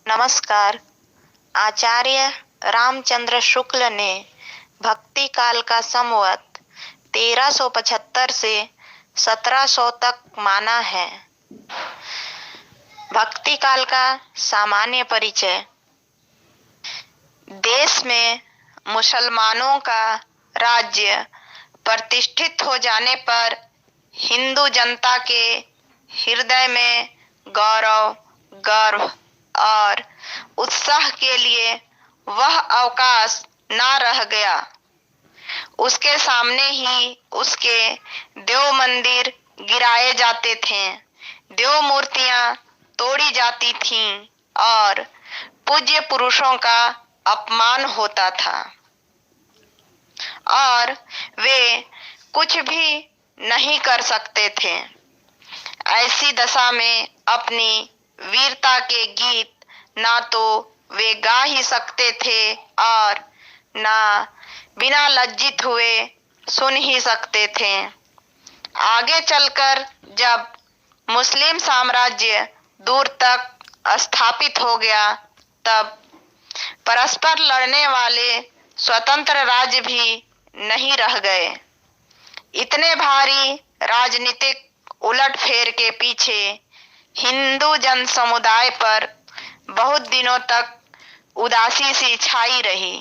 नमस्कार। आचार्य रामचंद्र शुक्ल ने भक्ति काल का संवत 1375 से 1700 तक माना है। भक्ति काल का सामान्य परिचय। देश में मुसलमानों का राज्य प्रतिष्ठित हो जाने पर हिंदू जनता के हृदय में गौरव, गर्व और उत्साह के लिए वह अवकाश न रह गया। उसके सामने ही उसके देव मंदिर गिराए जाते थे, देव मूर्तियां तोड़ी जाती थीं और पूज्य पुरुषों का अपमान होता था और वे कुछ भी नहीं कर सकते थे। ऐसी दशा में अपनी वीरता के गीत ना तो वे गा ही सकते थे और ना बिना लज्जित हुए सुन ही सकते थे। आगे चलकर जब मुस्लिम साम्राज्य दूर तक स्थापित हो गया, तब परस्पर लड़ने वाले स्वतंत्र राज्य भी नहीं रह गए। इतने भारी राजनीतिक उलटफेर के पीछे हिंदू जन समुदाय पर बहुत दिनों तक उदासी सी छाई रही।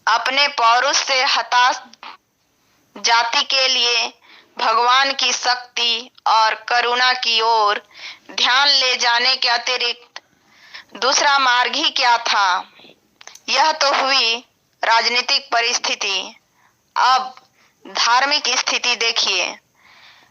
अपने पौरुष से हताश जाति के लिए भगवान की शक्ति और करुणा की ओर ध्यान ले जाने के अतिरिक्त दूसरा मार्ग ही क्या था। यह तो हुई राजनीतिक परिस्थिति। अब धार्मिक स्थिति देखिए।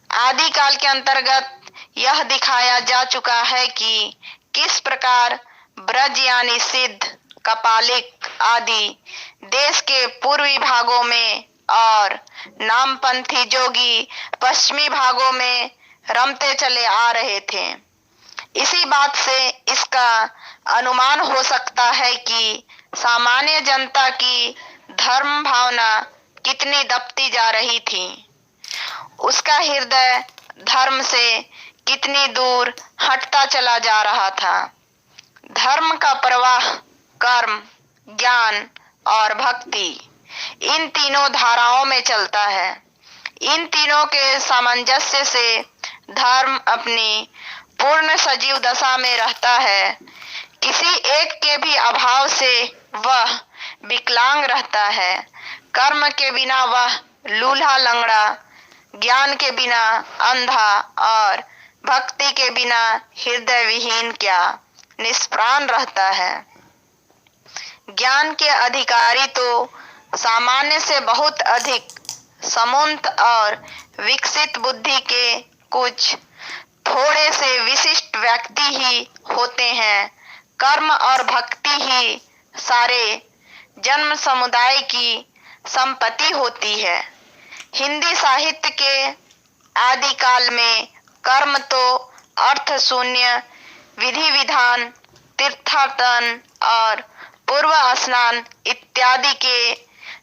आदिकाल के अंतर्गत यह दिखाया जा चुका है कि किस प्रकार ब्रज यानी सिद्ध, कपालिक आदि देश के पूर्वी भागों में और नामपंथी जोगी पश्चिमी भागों में रमते चले आ रहे थे। इसी बात से इसका अनुमान हो सकता है कि सामान्य जनता की धर्म भावना कितनी दबती जा रही थी। उसका हृदय धर्म से कितनी दूर हटता चला जा रहा था। धर्म का प्रवाह कर्म, ज्ञान और भक्ति, इन तीनों धाराओं में चलता है। इन तीनों के सामंजस्य से धर्म अपनी पूर्ण सजीव दशा में रहता है। किसी एक के भी अभाव से वह विकलांग रहता है। कर्म के बिना वह लूल्हा लंगड़ा, ज्ञान के बिना अंधा और भक्ति के बिना हृदय विहीन क्या निष्प्राण रहता है। ज्ञान के अधिकारी तो सामान्य से बहुत अधिक समूंत और विकसित बुद्धि के कुछ थोड़े से विशिष्ट व्यक्ति ही होते हैं। कर्म और भक्ति ही सारे जन्म समुदाय की संपत्ति होती है। हिंदी साहित्य के आदिकाल में कर्म तो अर्थ शून्य, विधि विधान, तीर्थाटन और पूर्व स्नान इत्यादि के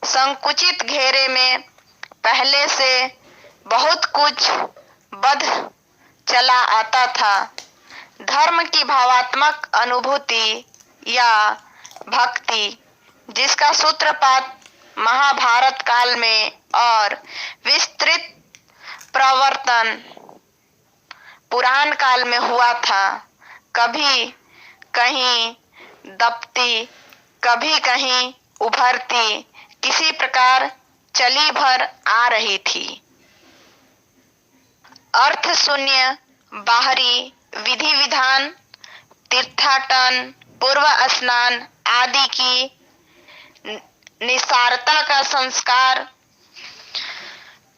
संकुचित घेरे में पहले से बहुत कुछ बध चला आता था। धर्म की भावात्मक अनुभूति या भक्ति, जिसका सूत्रपात महाभारत काल में और विस्तृत प्रवर्तन पुराण काल में हुआ था, कभी कहीं दबती, कभी कहीं उभरती, किसी प्रकार चली भर आ रही थी। अर्थ शून्य, बाहरी विधि विधान, तीर्थाटन, पूर्व स्नान आदि की निसारता का संस्कार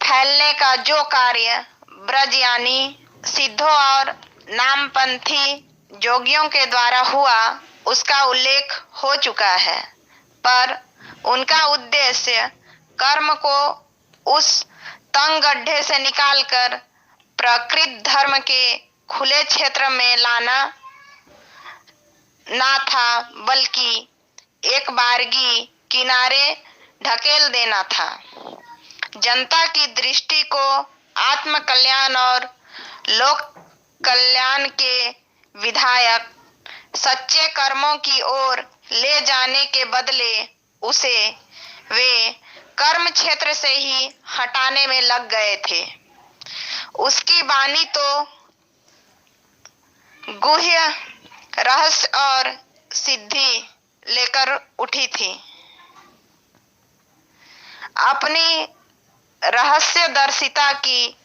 फैलने का जो कार्य ब्रज यानी सिद्धों और नामपंथी जोगियों के द्वारा हुआ, उसका उल्लेख हो चुका है। पर उनका उद्देश्य कर्म को उस तंग गड्ढे से निकालकर प्रकृत धर्म के खुले क्षेत्र में लाना ना था, बल्कि एक बारगी किनारे ढकेल देना था। जनता की दृष्टि को आत्म कल्याण और लोक कल्याण के विधायक सच्चे कर्मों की ओर ले जाने के बदले उसे वे कर्म क्षेत्र से ही हटाने में लग गए थे। उसकी वाणी तो गुह्य रहस्य और सिद्धि लेकर उठी थी। अपनी रहस्यदर्शिता की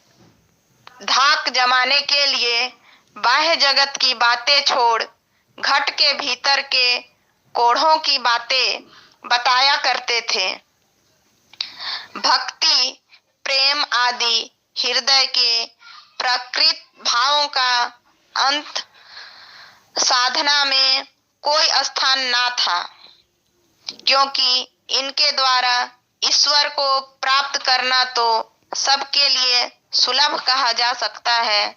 धाक जमाने के लिए बाह्य जगत की बातें छोड़ घट के भीतर के कोढ़ों की बातें बताया करते थे। भक्ति, प्रेम आदि हृदय के प्रकृत भावों का अंत साधना में कोई स्थान ना था, क्योंकि इनके द्वारा ईश्वर को प्राप्त करना तो सबके लिए सुलभ कहा जा सकता है।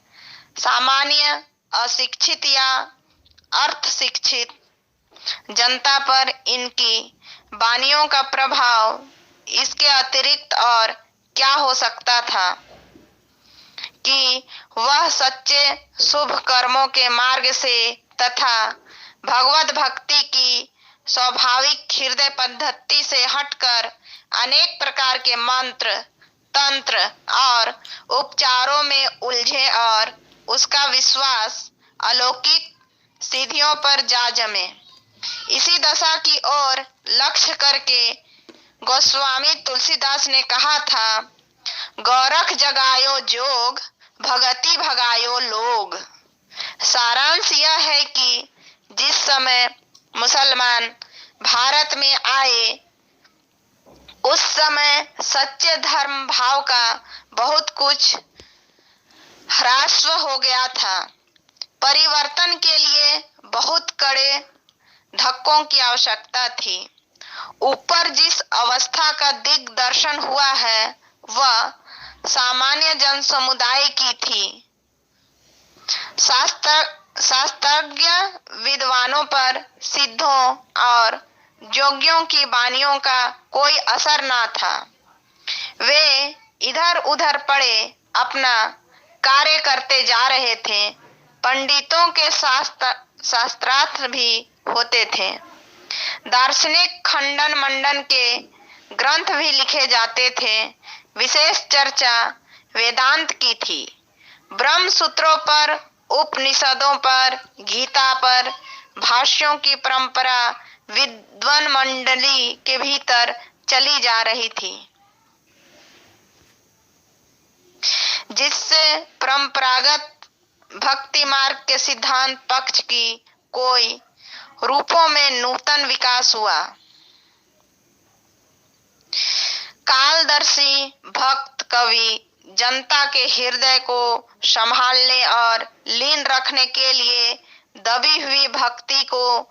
सामान्य अशिक्षित या अर्थ शिक्षित जनता पर इनकी वाणियों का प्रभाव इसके अतिरिक्त और क्या हो सकता था कि वह सच्चे शुभ कर्मों के मार्ग से तथा भगवत भक्ति की स्वाभाविक हृदय पद्धति से हटकर अनेक प्रकार के मंत्र, तंत्र और उपचारों में उलझे और उसका विश्वास अलौकिक सिद्धियों पर जा जमे। इसी दशा की ओर लक्ष्य करके गोस्वामी तुलसीदास ने कहा था, गौरख जगायो जोग, भगति भगायो लोग। सारांश यह है कि जिस समय मुसलमान भारत में आए उस समय सच्चे धर्म भाव का बहुत कुछ ह्रास हो गया था। परिवर्तन के लिए बहुत कड़े धक्कों की आवश्यकता थी। ऊपर जिस अवस्था का दिग्दर्शन हुआ है वह सामान्य जन समुदाय की थी। शास्त्रज्ञ विद्वानों पर सिद्धों और जोगियों की वाणियों का कोई असर न था। वे इधर उधर पड़े अपना कार्य करते जा रहे थे। पंडितों के शास्त्रार्थ भी होते थे। दार्शनिक खंडन मंडन के ग्रंथ भी लिखे जाते थे। विशेष चर्चा वेदांत की थी। ब्रह्म सूत्रों पर, उपनिषदों पर, गीता पर भाष्यों की परंपरा विद्वान मंडली के भीतर चली जा रही थी, जिससे परंपरागत भक्ति मार्ग के सिद्धांत पक्ष की कोई रूपों में नूतन विकास हुआ। कालदर्शी भक्त कवि जनता के हृदय को संभालने और लीन रखने के लिए दबी हुई भक्ति को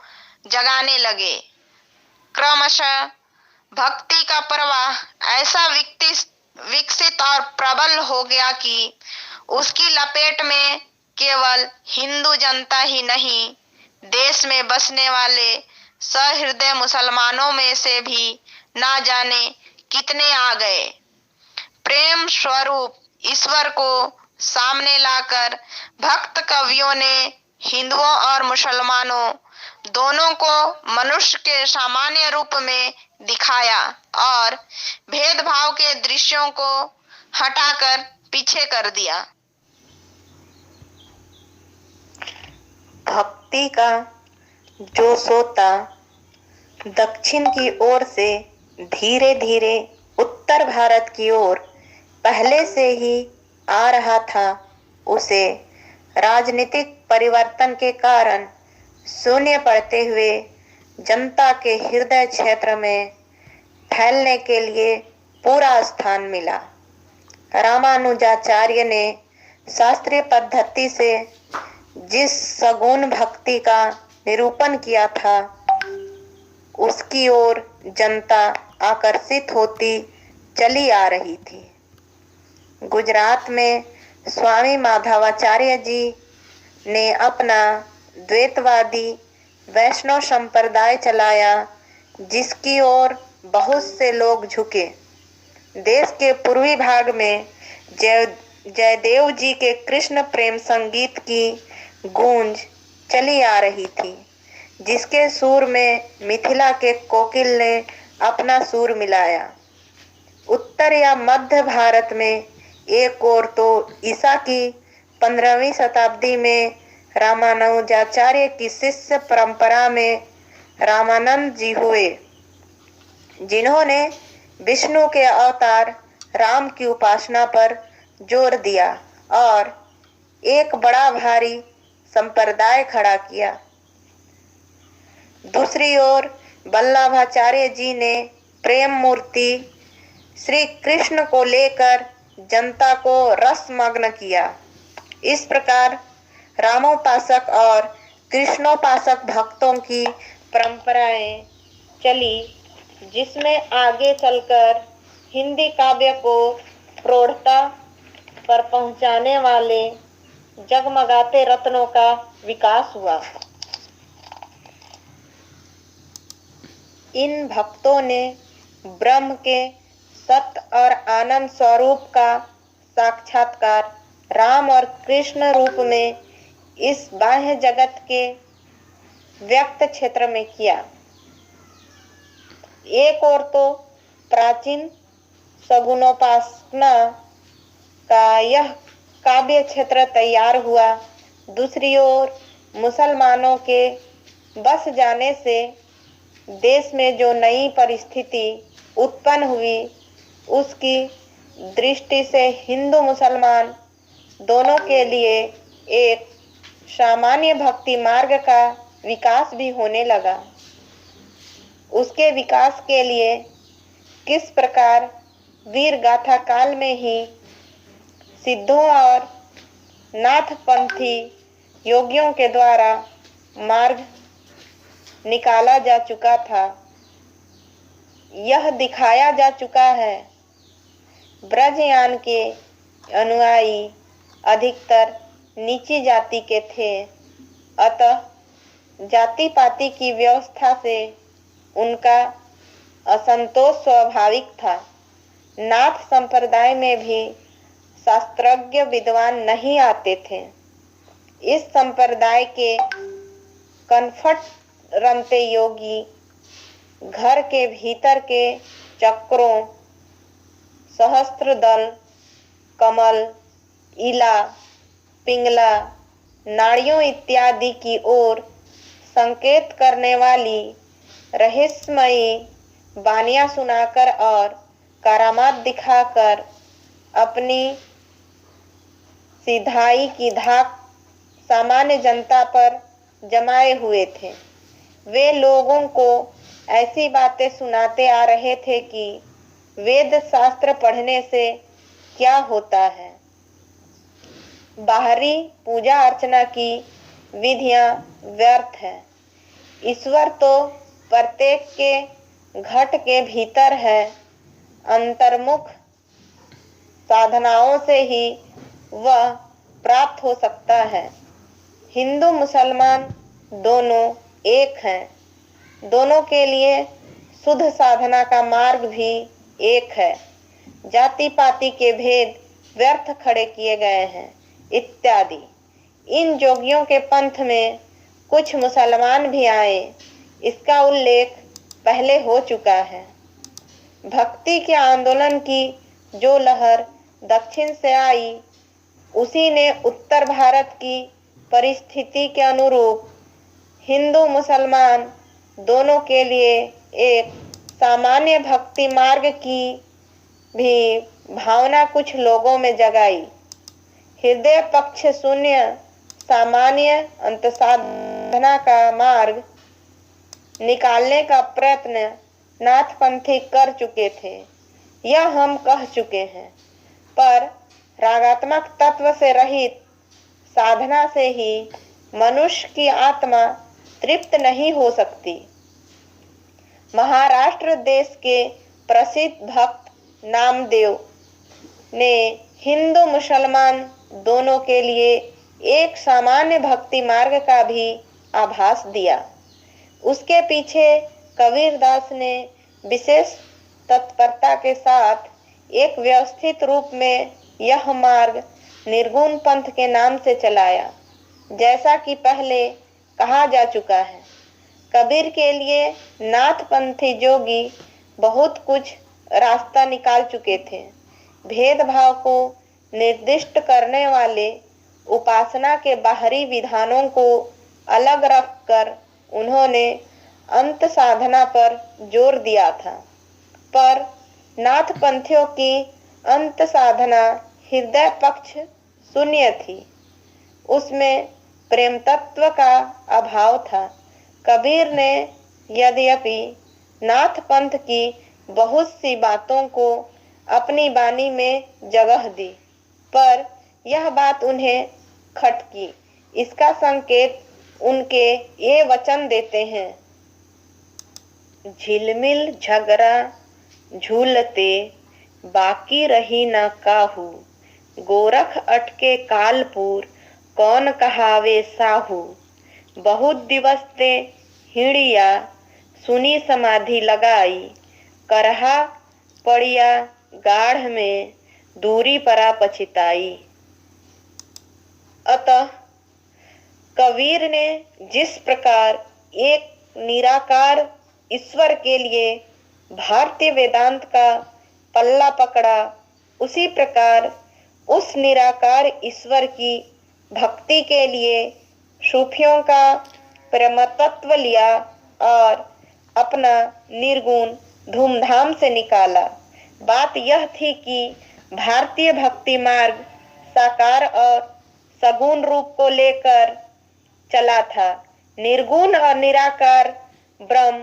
जगाने लगे। क्रमशः भक्ति का प्रवाह ऐसा विकसित और प्रबल हो गया कि उसकी लपेट में केवल हिंदू जनता ही नहीं, देश में बसने वाले सहृदय मुसलमानों में से भी ना जाने कितने आ गए। प्रेम स्वरूप ईश्वर को सामने लाकर भक्त कवियों ने हिंदुओं और मुसलमानों दोनों को मनुष्य के सामान्य रूप में दिखाया और भेदभाव के दृश्यों को हटाकर पीछे कर दिया। भक्ति का जो सोता दक्षिण की ओर से धीरे धीरे उत्तर भारत की ओर पहले से ही आ रहा था, उसे राजनीतिक परिवर्तन के कारण शून्य पड़ते हुए जनता के हृदय क्षेत्र में फैलने के लिए पूरा स्थान मिला। रामानुजाचार्य ने शास्त्रीय पद्धति से जिस सगुण भक्ति का निरूपण किया था, उसकी ओर जनता आकर्षित होती चली आ रही थी। गुजरात में स्वामी माधवाचार्य जी ने अपना द्वैतवादी वैष्णव संप्रदाय चलाया, जिसकी ओर बहुत से लोग झुके। देश के पूर्वी भाग में जयदेव जी के कृष्ण प्रेम संगीत की गूंज चली आ रही थी। जिसके सुर में मिथिला के कोकिल ने अपना सुर मिलाया। उत्तर या मध्य भारत में एक ओर तो ईसा की 15वीं शताब्दी में रामानुजाचार्य की शिष्य परंपरा में रामानंद जी हुए, जिन्होंने विष्णु के अवतार राम की उपासना पर जोर दिया और एक बड़ा भारी संप्रदाय खड़ा किया। दूसरी ओर वल्लभाचार्य जी ने प्रेम मूर्ति श्री कृष्ण को लेकर जनता को रसमग्न किया। इस प्रकार रामोपासक और कृष्णोपासक भक्तों की परंपराएं चली, जिसमें आगे चलकर हिंदी काव्य को प्रौढ़ता पर पहुंचाने वाले जगमगाते रत्नों का विकास हुआ। इन भक्तों ने ब्रह्म के सत्य और आनंद स्वरूप का साक्षात्कार राम और कृष्ण रूप में इस बाह्य जगत के व्यक्त क्षेत्र में किया। एक ओर तो प्राचीन सगुणोपासना का यह काव्य क्षेत्र तैयार हुआ, दूसरी ओर मुसलमानों के बस जाने से देश में जो नई परिस्थिति उत्पन्न हुई, उसकी दृष्टि से हिंदू मुसलमान दोनों के लिए एक सामान्य भक्ति मार्ग का विकास भी होने लगा। उसके विकास के लिए किस प्रकार वीर गाथा काल में ही सिद्धों और नाथपंथी योगियों के द्वारा मार्ग निकाला जा चुका था, यह दिखाया जा चुका है। ब्रजयान के अनुयायी अधिकतर नीची जाति के थे, अतः जाति पाति की व्यवस्था से उनका असंतोष स्वाभाविक था। नाथ संप्रदाय में भी शास्त्रज्ञ विद्वान नहीं आते थे। इस संप्रदाय के कनफट रमते योगी घर के भीतर के चक्रों, सहस्त्र दल, कमल, इला, पिंगला, नाड़ियों इत्यादि की ओर संकेत करने वाली रहस्यमयी वाणियां सुनाकर और करामात दिखाकर अपनी सिधाई की धाक सामान्य जनता पर जमाए हुए थे। वे लोगों को ऐसी बातें सुनाते आ रहे थे कि वेद शास्त्र पढ़ने से क्या होता है, बाहरी पूजा अर्चना की विधियां व्यर्थ है, ईश्वर तो प्रत्येक के घट के भीतर है, अंतर्मुख साधनाओं से ही वह प्राप्त हो सकता है। हिंदू मुसलमान दोनों एक हैं, दोनों के लिए शुद्ध साधना का मार्ग भी एक है, जाति पाति के भेद व्यर्थ खड़े किए गए हैं इत्यादि। इन जोगियों के पंथ में कुछ मुसलमान भी आए, इसका उल्लेख पहले हो चुका है। भक्ति के आंदोलन की जो लहर दक्षिण से आई, उसी ने उत्तर भारत की परिस्थिति के अनुरूप हिंदू मुसलमान दोनों के लिए एक सामान्य भक्ति मार्ग की भी भावना कुछ लोगों में जगाई। हृदय पक्ष शून्य सामान्य अंतसाधना का मार्ग निकालने का प्रयत्न नाथपंथी कर चुके थे, यह हम कह चुके हैं। पर रागात्मक तत्व से रहित साधना से ही मनुष्य की आत्मा तृप्त नहीं हो सकती। महाराष्ट्र देश के प्रसिद्ध भक्त नामदेव ने हिंदू मुसलमान दोनों के लिए एक सामान्य भक्ति मार्ग का भी आभास दिया। उसके पीछे कबीरदास ने विशेष तत्परता के साथ एक व्यवस्थित रूप में यह मार्ग निर्गुण पंथ के नाम से चलाया। जैसा कि पहले कहा जा चुका है, कबीर के लिए नाथपंथी जोगी बहुत कुछ रास्ता निकाल चुके थे। भेदभाव को निर्दिष्ट करने वाले उपासना के बाहरी विधानों को अलग रखकर उन्होंने अंत साधना पर जोर दिया था। पर नाथपंथियों की अंत साधना हृदय पक्ष शून्य थी। उसमें प्रेम तत्व का अभाव था। कबीर ने यद्यपि नाथ पंथ की बहुत सी बातों को अपनी वाणी में जगह दी, पर यह बात उन्हें खटकी। इसका संकेत उनके ये वचन देते हैं: झिलमिल झगड़ा झूलते बाकी रही न काहू, गोरख अटके कालपुर कौन कहावे साहू, बहुत दिवस ते हिड़िया सुनी समाधि लगाई, करहा पड़िया गाढ़ में दूरी परा पछिताई। अतः कबीर ने जिस प्रकार एक निराकार ईश्वर के लिए भारतीय वेदांत का पल्ला पकड़ा, उसी प्रकार उस निराकार ईश्वर की भक्ति के लिए सूफियों का परमतत्व लिया और अपना निर्गुण धूमधाम से निकाला। बात यह थी कि भारतीय भक्ति मार्ग साकार और सगुण रूप को लेकर चला था। निर्गुण और निराकार ब्रह्म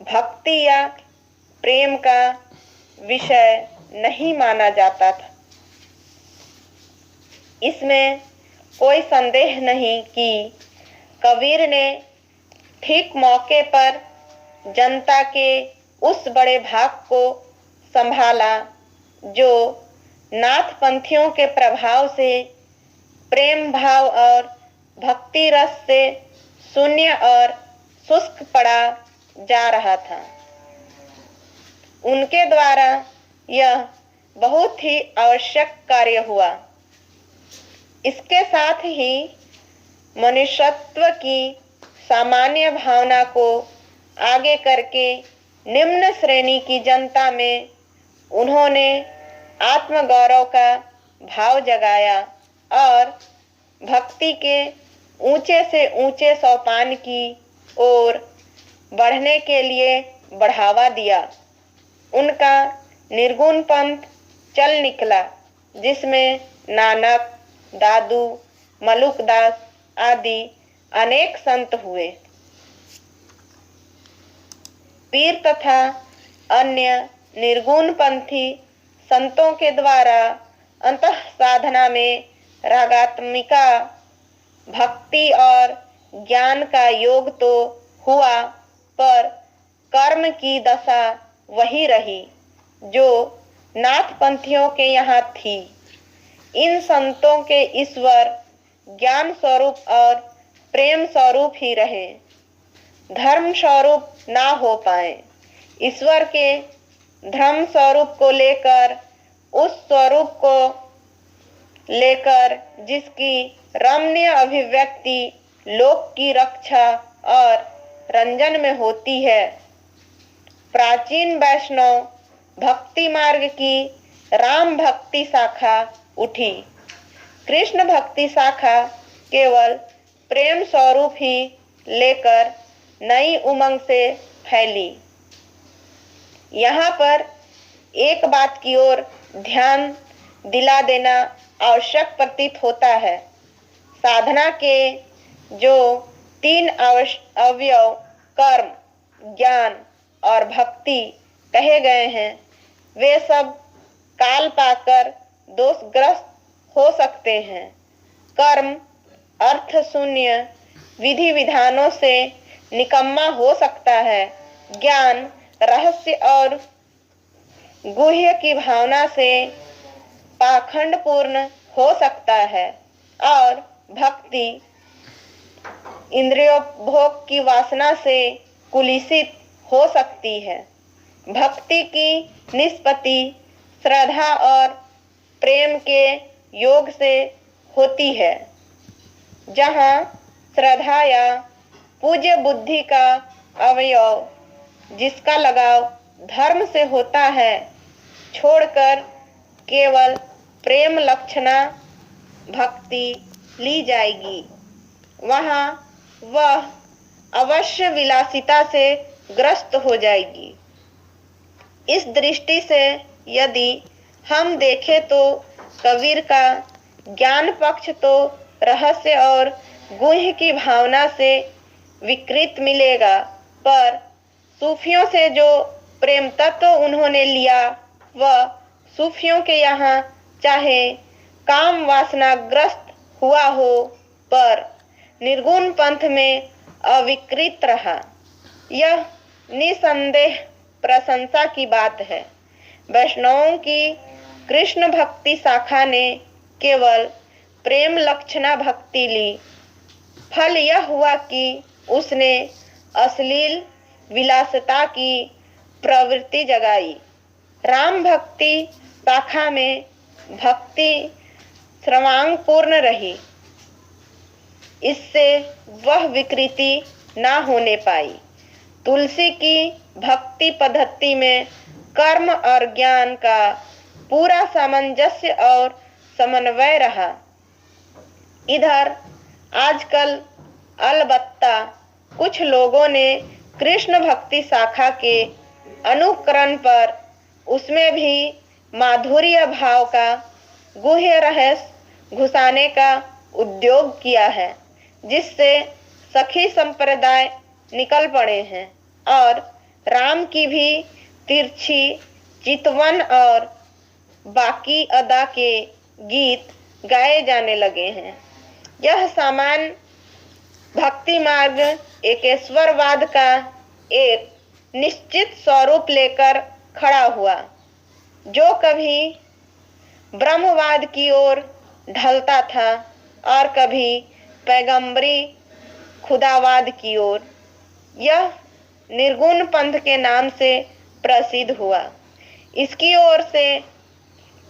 भक्ति या प्रेम का विषय नहीं माना जाता था। इसमें कोई संदेह नहीं कि कबीर ने ठीक मौके पर जनता के उस बड़े भाग को संभाला जो नाथपंथियों के प्रभाव से प्रेम भाव और भक्ति रस से शून्य और शुष्क पड़ा जा रहा था। उनके द्वारा यह बहुत ही आवश्यक कार्य हुआ। इसके साथ ही मनुष्यत्व की सामान्य भावना को आगे करके निम्न श्रेणी की जनता में उन्होंने आत्मगौरव का भाव जगाया और भक्ति के ऊंचे से ऊंचे सोपान की ओर बढ़ने के लिए बढ़ावा दिया। उनका निर्गुण पंथ चल निकला, जिसमें नानक, दादू, मलुकदास आदि अनेक संत हुए। पीर तथा अन्य निर्गुण पंथी संतों के द्वारा अंतः साधना में रागात्मिका भक्ति और ज्ञान का योग तो हुआ, पर कर्म की दशा वही रही जो नाथपंथियों के यहाँ थी। इन संतों के ईश्वर ज्ञान स्वरूप और प्रेम स्वरूप ही रहे, धर्म स्वरूप ना हो पाए। ईश्वर के धर्म स्वरूप को लेकर, उस स्वरूप को लेकर जिसकी रमणीय अभिव्यक्ति लोक की रक्षा और रंजन में होती है, प्राचीन वैष्णव भक्ति मार्ग की राम भक्ति शाखा उठी। कृष्ण भक्ति शाखा केवल प्रेम स्वरूप ही लेकर नई उमंग से फैली। यहाँ पर एक बात की ओर ध्यान दिला देना आवश्यक प्रतीत होता है। साधना के जो 3 अवयव कर्म, ज्ञान और भक्ति कहे गए हैं, वे सब काल पाकर दोषग्रस्त हो सकते हैं। कर्म अर्थ शून्य विधि विधानों से निकम्मा हो सकता है। ज्ञान रहस्य और गुह्य की भावना से पाखंडपूर्ण हो सकता है और भक्ति इंद्रियोपभोग की वासना से कुलिसित हो सकती है। भक्ति की निष्पत्ति श्रद्धा और प्रेम के योग से होती है। जहाँ श्रद्धा या पूज्य बुद्धि का अवयव, जिसका लगाव धर्म से होता है, छोड़कर केवल प्रेम लक्षणा भक्ति ली जाएगी। वहाँ वह अवश्य विलासिता से ग्रस्त हो जाएगी। इस दृष्टि से यदि हम देखें तो कबीर का ज्ञान पक्ष तो रहस्य और गुह्य की भावना से विकृत मिलेगा, पर सूफियों से जो प्रेम तत्व उन्होंने लिया वह सूफियों के यहाँ चाहे काम वासनाग्रस्त हुआ हो, पर निर्गुण पंथ में अविकृत रहा। यह निसंदेह प्रशंसा की बात है। वैष्णवों की कृष्ण भक्ति शाखा ने केवल प्रेम लक्षणा भक्ति ली। फल यह हुआ कि उसने अश्लील विलासिता की प्रवृत्ति जगाई। राम भक्ति शाखा में भक्ति सर्वांगपूर्ण रही, इससे वह विकृति ना होने पाई। तुलसी की भक्ति पद्धति में कर्म और ज्ञान का पूरा सामंजस्य और समन्वय रहा। इधर आजकल अलबत्ता कुछ लोगों ने कृष्ण भक्ति शाखा के अनुकरण पर उसमें भी माधुर्य भाव का गुह्य रहस्य घुसाने का उद्योग किया है, जिससे सखी संप्रदाय निकल पड़े हैं और राम की भी तिरछी चितवन और बाकी अदा के गीत गाए जाने लगे हैं। यह सामान्य भक्ति मार्ग एकेश्वरवाद का एक निश्चित स्वरूप लेकर खड़ा हुआ, जो कभी ब्रह्मवाद की ओर ढलता था और कभी पैगंबरी खुदावाद की ओर। यह निर्गुण पंथ के नाम से प्रसिद्ध हुआ। इसकी ओर से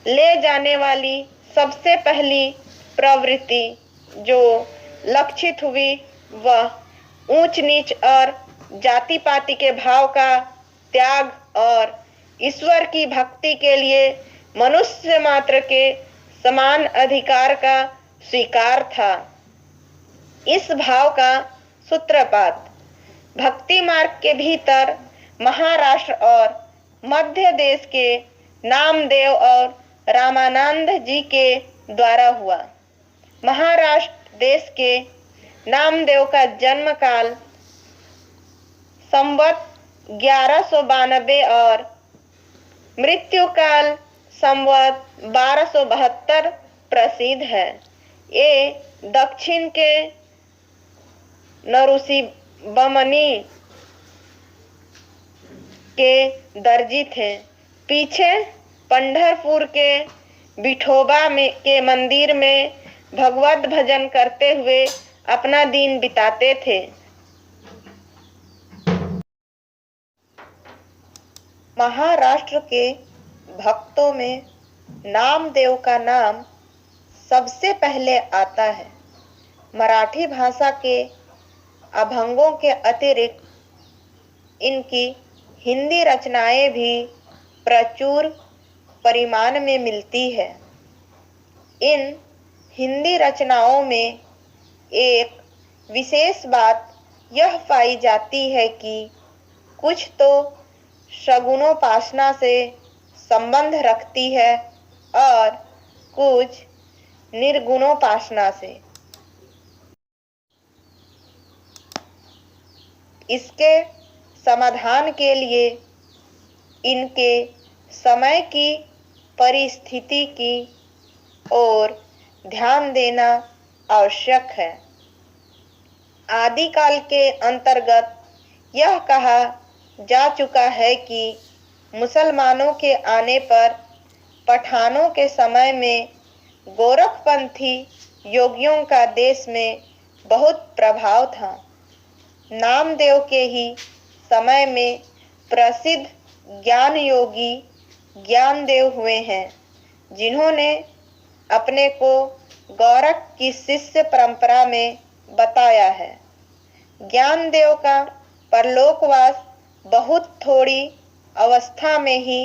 ले जाने वाली सबसे पहली प्रवृत्ति जो लक्षित हुई वह ऊंच नीच और जाति पाति के भाव का त्याग और ईश्वर की भक्ति के लिए मनुष्य मात्र के समान अधिकार का स्वीकार था। इस भाव का सूत्रपात भक्ति मार्ग के भीतर महाराष्ट्र और मध्य देश के नामदेव और रामानंद जी के द्वारा हुआ। महाराष्ट्र देश के नामदेव का जन्म काल संवत 1192 और मृत्यु काल संवत 1272 प्रसिद्ध है। ये दक्षिण के नरुसी बमनी के दर्जी थे। पीछे पंढरपुर के विठोबा के मंदिर में भगवत भजन करते हुए अपना दिन बिताते थे। महाराष्ट्र के भक्तों में नामदेव का नाम सबसे पहले आता है। मराठी भाषा के अभंगों के अतिरिक्त इनकी हिंदी रचनाएं भी प्रचुर परिमाण में मिलती है। इन हिंदी रचनाओं में एक विशेष बात यह पाई जाती है कि कुछ तो सगुणोपासना से संबंध रखती है और कुछ निर्गुणोपासना से। इसके समाधान के लिए इनके समय की परिस्थिति की ओर ध्यान देना आवश्यक है। आदिकाल के अंतर्गत यह कहा जा चुका है कि मुसलमानों के आने पर पठानों के समय में गोरखपंथी योगियों का देश में बहुत प्रभाव था। नामदेव के ही समय में प्रसिद्ध ज्ञान योगी ज्ञानदेव हुए हैं, जिन्होंने अपने को गौरख की शिष्य परंपरा में बताया है। ज्ञानदेव का परलोकवास बहुत थोड़ी अवस्था में ही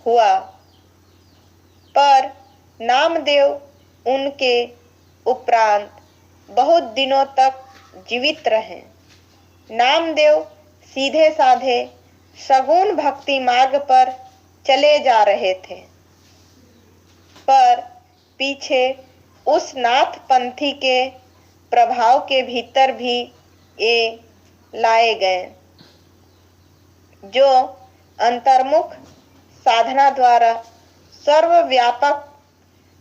हुआ, पर नामदेव उनके उपरांत बहुत दिनों तक जीवित रहे। नामदेव सीधे साधे सगुण भक्ति मार्ग पर चले जा रहे थे, पर पीछे उस नाथ पंथी के प्रभाव के भीतर भी ये लाए गए, जो अंतर्मुख साधना द्वारा सर्वव्यापक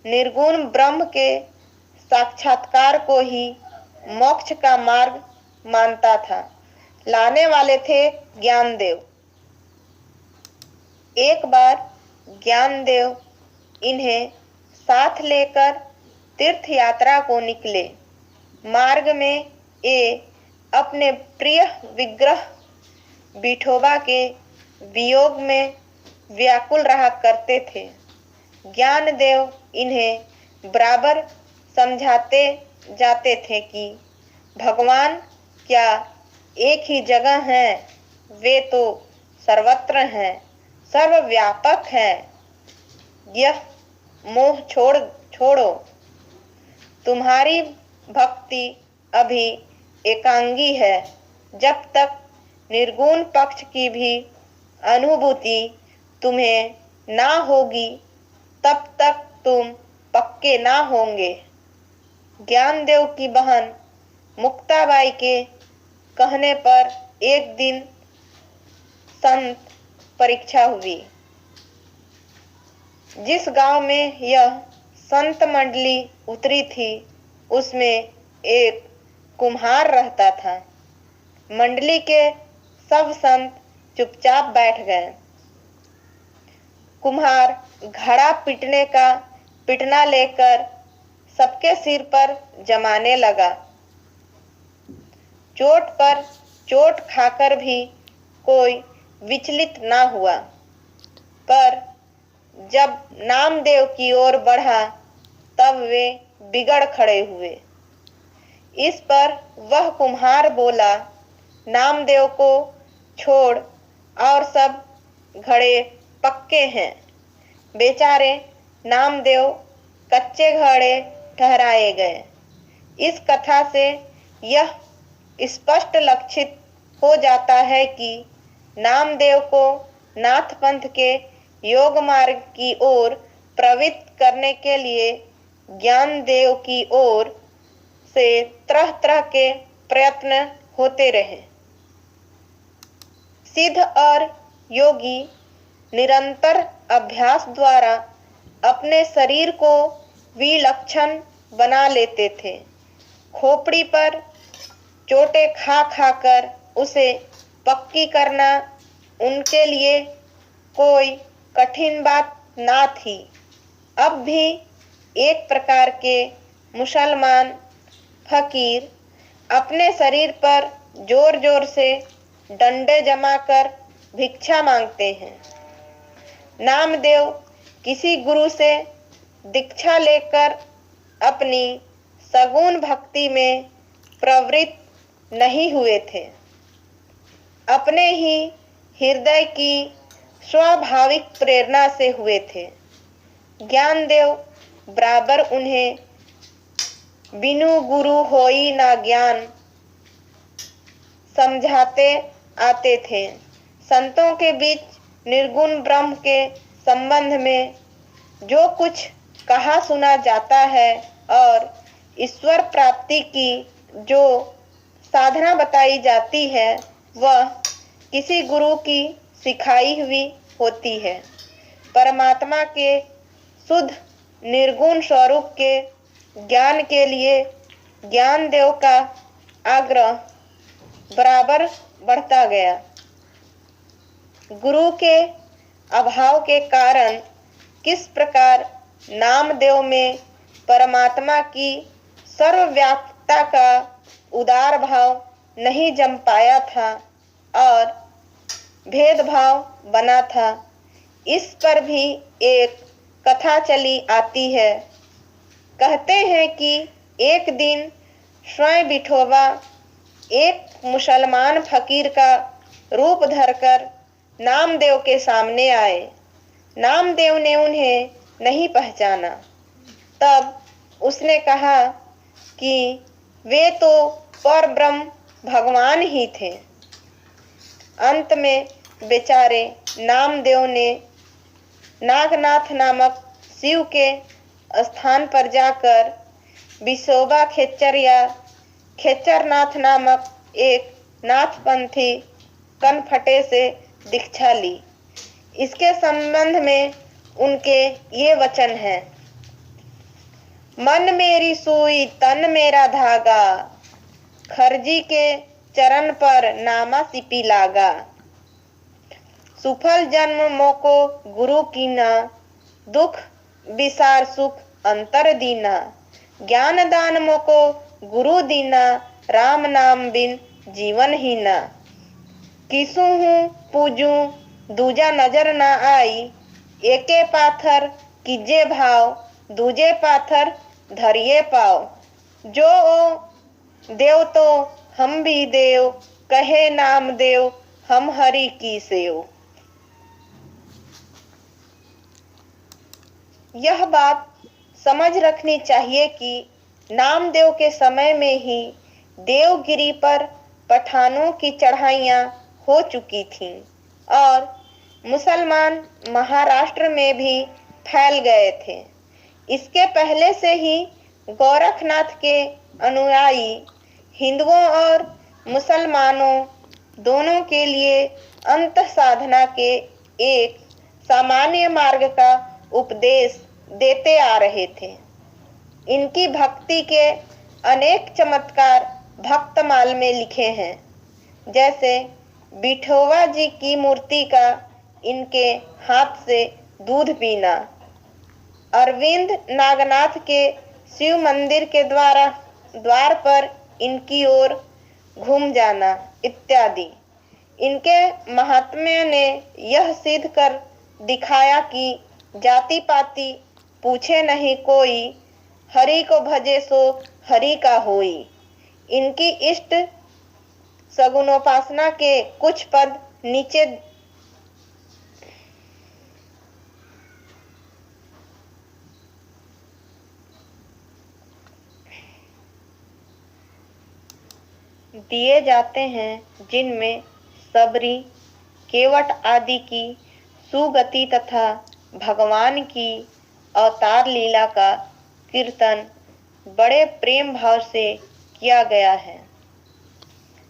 निर्गुण ब्रह्म के साक्षात्कार को ही मोक्ष का मार्ग मानता था। लाने वाले थे ज्ञानदेव। एक बार ज्ञानदेव इन्हें साथ लेकर तीर्थ यात्रा को निकले। मार्ग में ये अपने प्रिय विग्रह विठोबा के वियोग में व्याकुल रहा करते थे। ज्ञानदेव इन्हें बराबर समझाते जाते थे कि भगवान क्या एक ही जगह हैं, वे तो सर्वत्र हैं, सर्वव्यापक हैं। यह मोह छोड़ो, तुम्हारी भक्ति अभी एकांगी है। जब तक निर्गुण पक्ष की भी अनुभूति तुम्हें ना होगी, तब तक तुम पक्के ना होंगे। ज्ञानदेव की बहन मुक्ताबाई के कहने पर एक दिन संत परीक्षा हुई। जिस गांव में यह संत मंडली उतरी थी, उसमें एक कुम्हार रहता था। मंडली के सब संत चुपचाप बैठ गए। कुम्हार घड़ा पिटना लेकर सबके सिर पर जमाने लगा। चोट पर चोट खाकर भी कोई विचलित ना हुआ, पर जब नामदेव की ओर बढ़ा तब वे बिगड़ खड़े हुए। इस पर वह कुम्हार बोला, नामदेव को छोड़, और सब घड़े पक्के हैं। बेचारे नामदेव कच्चे घड़े ठहराए गए। इस कथा से यह स्पष्ट लक्षित हो जाता है कि नामदेव को नाथ पंथ के योग मार्ग की ओर प्रवृत्त करने के लिए ज्ञानदेव की ओर से तरह तरह के प्रयत्न होते रहे। सिद्ध और योगी निरंतर अभ्यास द्वारा अपने शरीर को विलक्षण बना लेते थे। खोपड़ी पर चोटें खा खाकर उसे पक्की करना उनके लिए कोई कठिन बात ना थी। अब भी एक प्रकार के मुसलमान फकीर अपने शरीर पर जोर जोर से डंडे जमाकर भिक्षा मांगते हैं। नामदेव किसी गुरु से दीक्षा लेकर अपनी सगुण भक्ति में प्रवृत्त नहीं हुए थे। अपने ही हृदय की स्वाभाविक प्रेरणा से हुए थे। ज्ञानदेव बराबर उन्हें बिनु गुरु होई ना ज्ञान समझाते आते थे। संतों के बीच निर्गुण ब्रह्म के संबंध में जो कुछ कहा सुना जाता है और ईश्वर प्राप्ति की जो साधना बताई जाती है, वह किसी गुरु की सिखाई हुई होती है। परमात्मा के शुद्ध निर्गुण स्वरूप के ज्ञान के लिए ज्ञानदेव का आग्रह बराबर बढ़ता गया। गुरु के अभाव के कारण किस प्रकार नामदेव में परमात्मा की सर्वव्यापकता का उदार भाव नहीं जम पाया था और भेदभाव बना था, इस पर भी एक कथा चली आती है। कहते हैं कि एक दिन स्वयं विठोबा एक मुसलमान फकीर का रूप धरकर नामदेव के सामने आए। नामदेव ने उन्हें नहीं पहचाना। तब उसने कहा कि वे तो परब्रह्म भगवान ही थे। अंत में बेचारे नामदेव ने नागनाथ नामक शिव के स्थान पर जाकर विसोबा खेचर या खेचरनाथ नामक एक नाथपंथी कनफटे से दीक्षा ली। इसके संबंध में उनके ये वचन हैं: मन मेरी सुई तन मेरा धागा, खरजी के चरण पर नामा सिपी लागा। सुफल जन्म मोको गुरु कीना, दुख विसार सुख अंतर दीना। ज्ञान दान मोको गुरु दीना, राम नाम बिन जीवन हीना। किसु हूँ पूजू दूजा नजर ना आई, एके पाथर कीजे भाव, दूजे पाथर धरिए पाओ। जो ओ देव तो हम भी देव, कहे नाम देव हम हरि की सेव। यह बात समझ रखनी चाहिए कि नामदेव के समय में ही देवगिरी पर पठानों की चढ़ाइयाँ हो चुकी थीं और मुसलमान महाराष्ट्र में भी फैल गए थे। इसके पहले से ही गोरखनाथ के अनुयायी हिंदुओं और मुसलमानों दोनों के लिए अंत साधना के एक सामान्य मार्ग का उपदेश देते आ रहे थे। इनकी भक्ति के अनेक चमत्कार भक्तमाल में लिखे हैं। जैसे विठोबा जी की मूर्ति का इनके हाथ से दूध पीना, अरविंद नागनाथ के शिव मंदिर के द्वार पर इनकी ओर घूम जाना इत्यादि। इनके महात्म्य ने यह सिद्ध कर दिखाया कि जाति पाति पूछे नहीं कोई, हरि को भजे सो हरि का होई। इनकी इष्ट सगुणोपासना के कुछ पद नीचे दिए जाते हैं, जिनमें सबरी, केवट आदि की सुगति तथा भगवान की अवतार लीला का कीर्तन बड़े प्रेम भाव से किया गया है।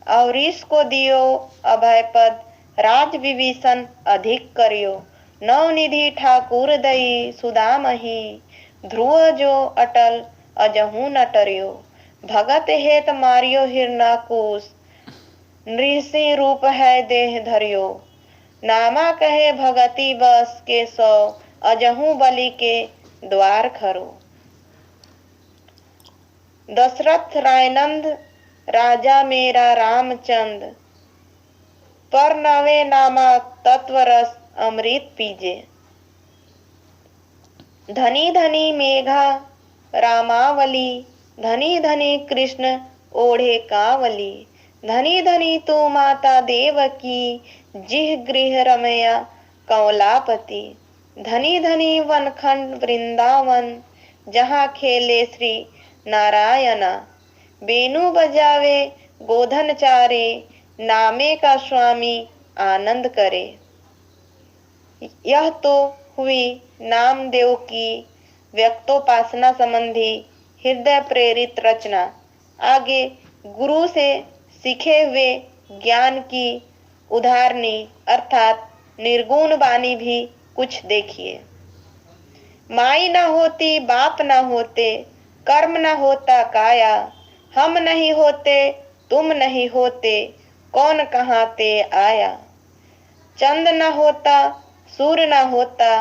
और इसको दियो अभय पद, राज विभीषण अधिक करियो। नवनिधि ठाकुर दई सुदामही, ध्रुव जो अटल अजहू न टरियो। भगत हेत मारियो हिरणाकुश, नृसिंह रूप है देह धरियो। नामा कहे भगति बस के सौ, अजहू बलि के द्वार खरो। दशरथ रायनंद राजा मेरा रामचंद, पर नवे नामा तत्वरस अमृत पीजे। धनी धनी मेघा रामावली, धनी धनी कृष्ण ओढ़े कांवली। धनी धनी तू माता देवकी, जिह गृह रमया कमलापति। धनी धनी वनखंड वृंदावन, जहाँ खेले श्री नारायणा। बेनु बजावे गोधन चारे, नामे का स्वामी आनंद करे। यह तो हुई नामदेव की व्यक्तोपासना संबंधी हृदय प्रेरित रचना। आगे गुरु से सीखे हुए ज्ञान की उदाहरणी अर्थात निर्गुण वाणी भी कुछ देखिए। माई न होती बाप न होते, कर्म न होता काया। हम नहीं होते तुम नहीं होते, कौन कहाँ ते आया। चंद न होता सूर्य न होता,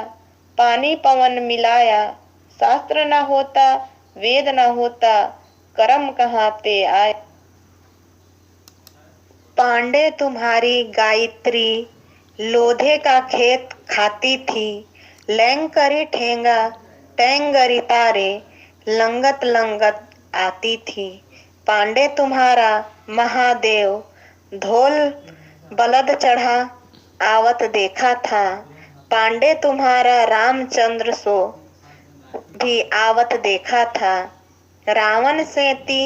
पानी पवन मिलाया। शास्त्र न होता वेद न होता, कर्म कहाँ ते आया। पांडे तुम्हारी गायत्री, लोधे का खेत खाती थी। लैंकरी ठेंगा टैंगरी तारे, लंगत लंगत आती थी। पांडे तुम्हारा महादेव धोल बलद चढ़ा आवत देखा था। पांडे तुम्हारा रामचंद्र सो भी आवत देखा था। रावण से ती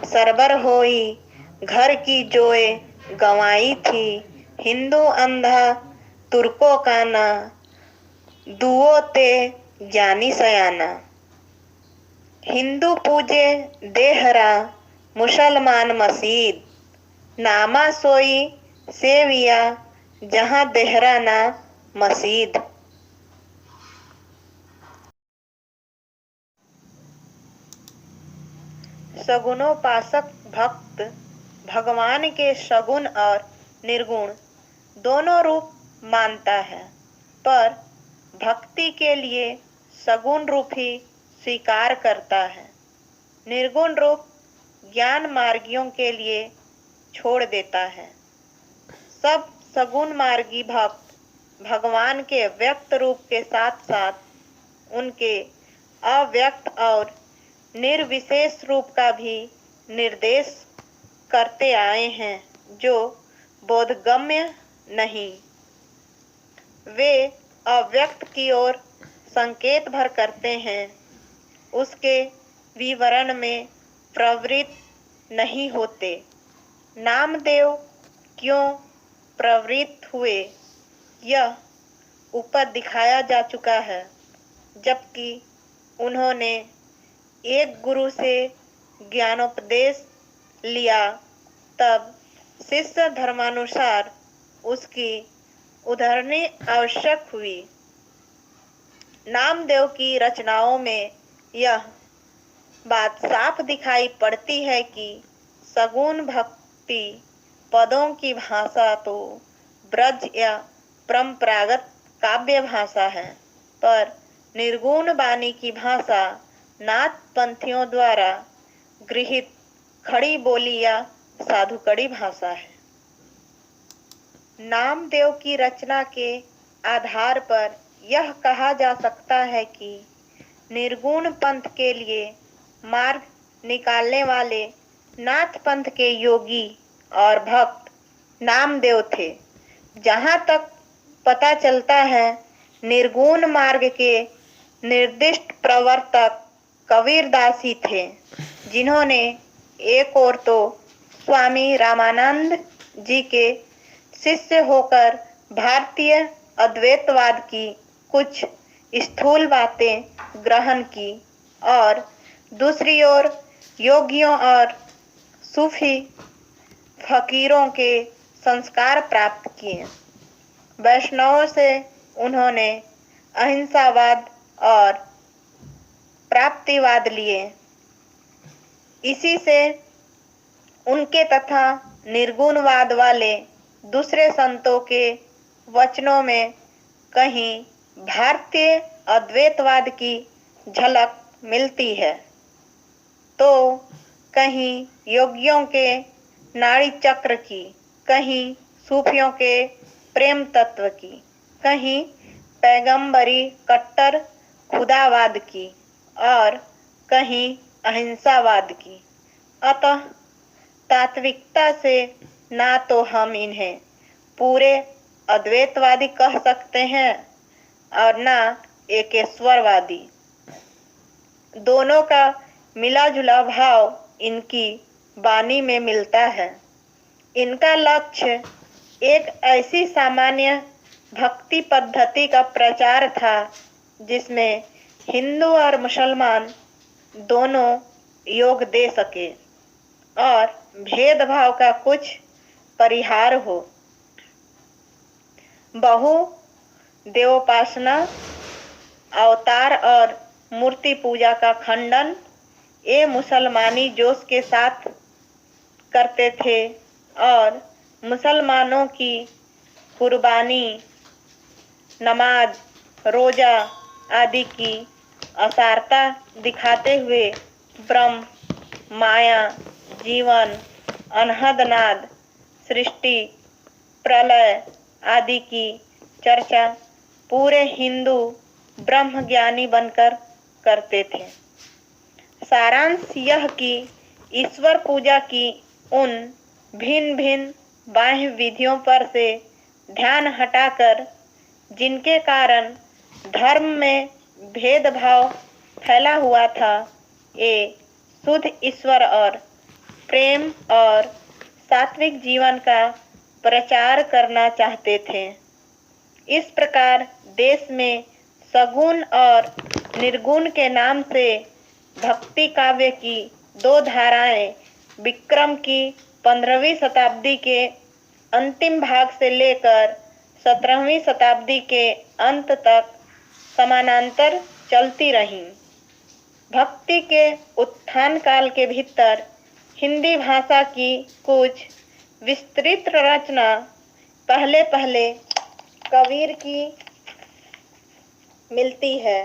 सरबर होई घर की जोए गंवाई थी। हिंदू अंधा तुर्कों का ना दुओ ते ज्ञानी सयाना। हिंदू पूजे देहरा मुसलमान मसीद। नामा सोई सेविया जहां देहरा ना मसीद। सगुनोपासक भक्त भगवान के सगुण और निर्गुण दोनों रूप मानता है, पर भक्ति के लिए सगुण रूप ही स्वीकार करता है। निर्गुण रूप ज्ञान मार्गियों के लिए छोड़ देता है। सब सगुण मार्गी भक्त भगवान के व्यक्त रूप के साथ साथ उनके अव्यक्त और निर्विशेष रूप का भी निर्देश करते आए हैं, जो बोधगम्य नहीं। वे अव्यक्त की ओर संकेत भर करते हैं, उसके विवरण में प्रवृत्त नहीं होते। नामदेव क्यों प्रवृत्त हुए, यह ऊपर दिखाया जा चुका है। जबकि उन्होंने एक गुरु से ज्ञानोपदेश लिया, तब शिष्य धर्मानुसार उसकी उधरनी आवश्यक हुई। नामदेव की रचनाओं में यह बात साफ दिखाई पड़ती है कि सगुण भक्ति पदों की भाषा तो ब्रज या परंपरागत काव्य भाषा है, पर निर्गुण वाणी की भाषा नाथ पंथियों द्वारा गृहीत खड़ी बोली या साधुकड़ी भाषा है। नामदेव की रचना के आधार पर यह कहा जा सकता है कि निर्गुण पंथ के लिए मार्ग निकालने वाले नाथ पंथ के योगी और भक्त नामदेव थे। जहाँ तक पता चलता है, निर्गुण मार्ग के निर्दिष्ट प्रवर्तक कबीरदास ही थे, जिन्होंने एक ओर तो स्वामी रामानंद जी के शिष्य होकर भारतीय अद्वैतवाद की कुछ स्थूल बातें ग्रहण की और दूसरी ओर योगियों और सूफी फकीरों के संस्कार प्राप्त किए। वैष्णवों से उन्होंने अहिंसावाद और प्राप्तिवाद लिए। इसी से उनके तथा निर्गुणवाद वाले दूसरे संतों के वचनों में कहीं भारतीय अद्वैतवाद की झलक मिलती है, तो कहीं योगियों के नाड़ी चक्र की, कहीं सूफियों के प्रेम तत्व की, कहीं पैगंबरी कट्टर खुदावाद की और कहीं अहिंसावाद की। अतः तात्विकता से ना तो हम इन्हें पूरे अद्वैतवादी कह सकते हैं और ना एकेश्वरवादी। दोनों का मिला जुला भाव इनकी वाणी में मिलता है। इनका लक्ष्य एक ऐसी सामान्य भक्ति पद्धति का प्रचार था, जिसमें हिंदू और मुसलमान दोनों योग दे सके और भेदभाव का कुछ परिहार हो। बहु देवोपासना, अवतार और मूर्ति पूजा का खंडन ये मुसलमानी जोश के साथ करते थे और मुसलमानों की कुर्बानी, नमाज, रोजा आदि की असारता दिखाते हुए ब्रह्म, माया, जीवन, अनहद-नाद, सृष्टि, प्रलय आदि की चर्चा पूरे हिंदू ब्रह्मज्ञानी बनकर करते थे। सारांश यह कि ईश्वर पूजा की उन भिन्न भिन्न बाह्य विधियों पर से ध्यान हटाकर जिनके कारण धर्म में भेदभाव फैला हुआ था, ये शुद्ध ईश्वर और प्रेम और सात्विक जीवन का प्रचार करना चाहते थे। इस प्रकार देश में सगुण और निर्गुण के नाम से भक्ति काव्य की दो धाराएं विक्रम की 15वीं शताब्दी के अंतिम भाग से लेकर 17वीं शताब्दी के अंत तक समानांतर चलती रहीं। भक्ति के उत्थान काल के भीतर हिंदी भाषा की कुछ विस्तृत रचना पहले पहले कबीर की मिलती है।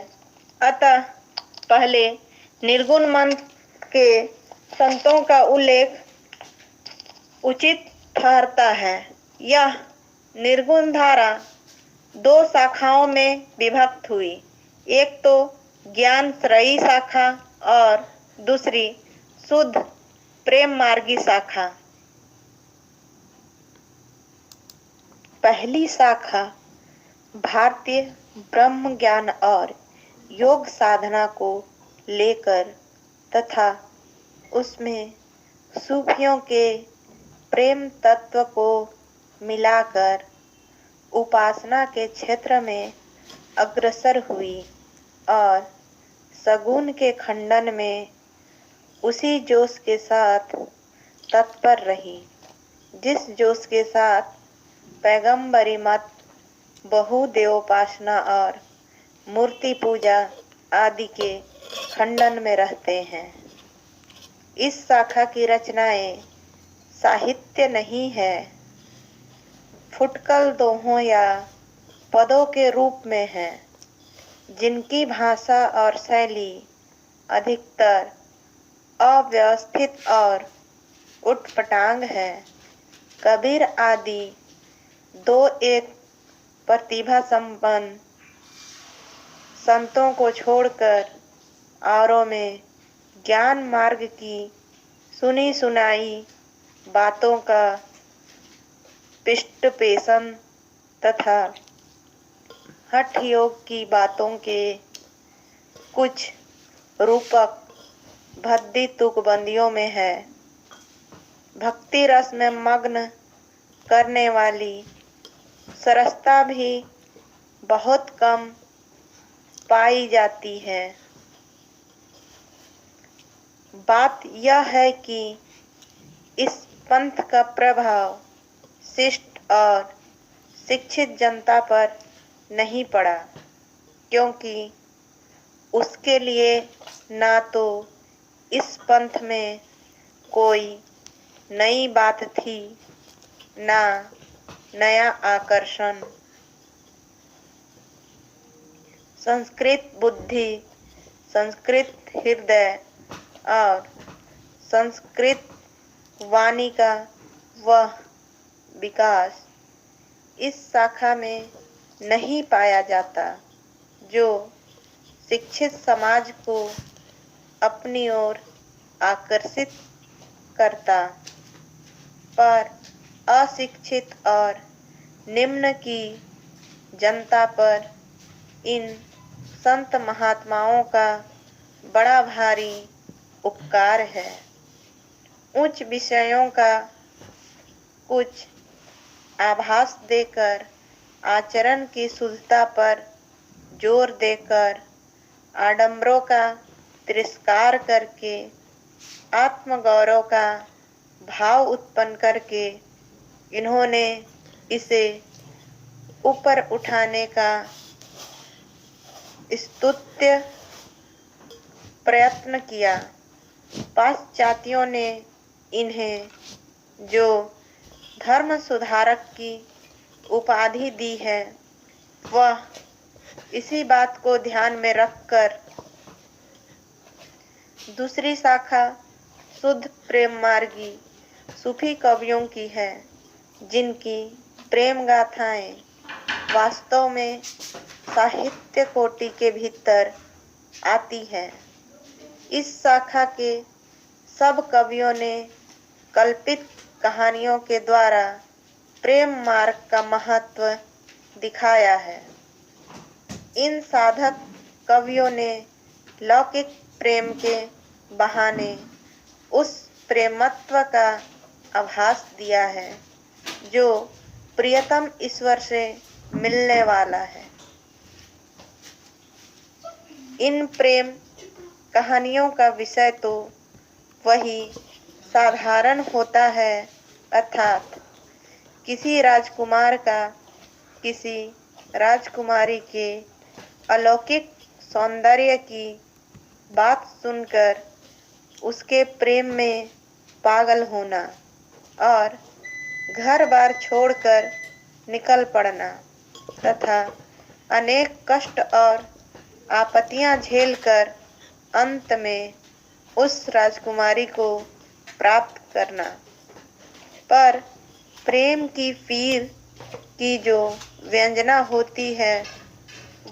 अतः पहले निर्गुण मंत्र के संतों का उल्लेख उचित ठहरता है। यह निर्गुण धारा दो शाखाओं में विभक्त हुई, एक तो ज्ञान श्रयी शाखा और दूसरी शुद्ध प्रेम मार्गी शाखा। पहली शाखा भारतीय ब्रह्म ज्ञान और योग साधना को लेकर तथा उसमें सूफियों के प्रेम तत्व को मिलाकर उपासना के क्षेत्र में अग्रसर हुई और सगुण के खंडन में उसी जोश के साथ तत्पर रही जिस जोश के साथ पैगंबरी मत बहुदेवोपासना और मूर्ति पूजा आदि के खंडन में रहते हैं। इस शाखा की रचनाएं साहित्य नहीं है, फुटकल दोहों या पदों के रूप में है, जिनकी भाषा और शैली अधिकतर अव्यवस्थित और उटपटांग है। कबीर आदि दो एक प्रतिभा संपन्न संतों को छोड़कर औरों में ज्ञान मार्ग की सुनी सुनाई बातों का पृष्ठपेषण तथा हठ योग की बातों के कुछ रूपक भद्दी तुकबंदियों में है। भक्ति रस में मग्न करने वाली सरसता भी बहुत कम पाई जाती है। बात यह है कि इस पंथ का प्रभाव शिष्ट और शिक्षित जनता पर नहीं पड़ा, क्योंकि उसके लिए ना तो इस पंथ में कोई नई बात थी, ना नया आकर्षण। संस्कृत बुद्धि, संस्कृत हृदय और संस्कृत वाणी का वह विकास इस शाखा में नहीं पाया जाता जो शिक्षित समाज को अपनी ओर आकर्षित करता, पर अशिक्षित और निम्न की जनता पर इन संत महात्माओं का बड़ा भारी उपकार है। उच्च विषयों का कुछ आभास देकर, आचरण की शुद्धता पर जोर देकर, आडंबरों का तिरस्कार करके, आत्मगौरव का भाव उत्पन्न करके इन्होंने इसे ऊपर उठाने का स्तुत्य प्रयत्न किया। पाश्चात्यों ने इन्हें जो धर्म सुधारक की उपाधि दी है, वह इसी बात को ध्यान में रखकर दूसरी शाखा शुद्ध प्रेम मार्गी सूफी कवियों की है, जिनकी प्रेम गाथाएं वास्तव में साहित्य कोटि के भीतर आती है। इस शाखा के सब कवियों ने कल्पित कहानियों के द्वारा प्रेम मार्ग का महत्व दिखाया है। इन साधक कवियों ने लौकिक प्रेम के बहाने उस प्रेमत्व का आभास दिया है जो प्रियतम ईश्वर से मिलने वाला है। इन प्रेम कहानियों का विषय तो वही साधारण होता है, अर्थात किसी राजकुमार का किसी राजकुमारी के अलौकिक सौंदर्य की बात सुनकर उसके प्रेम में पागल होना और घर बार छोड़कर निकल पड़ना तथा अनेक कष्ट और आपत्तियां झेलकर अंत में उस राजकुमारी को प्राप्त करना। पर प्रेम की पीर की जो व्यंजना होती है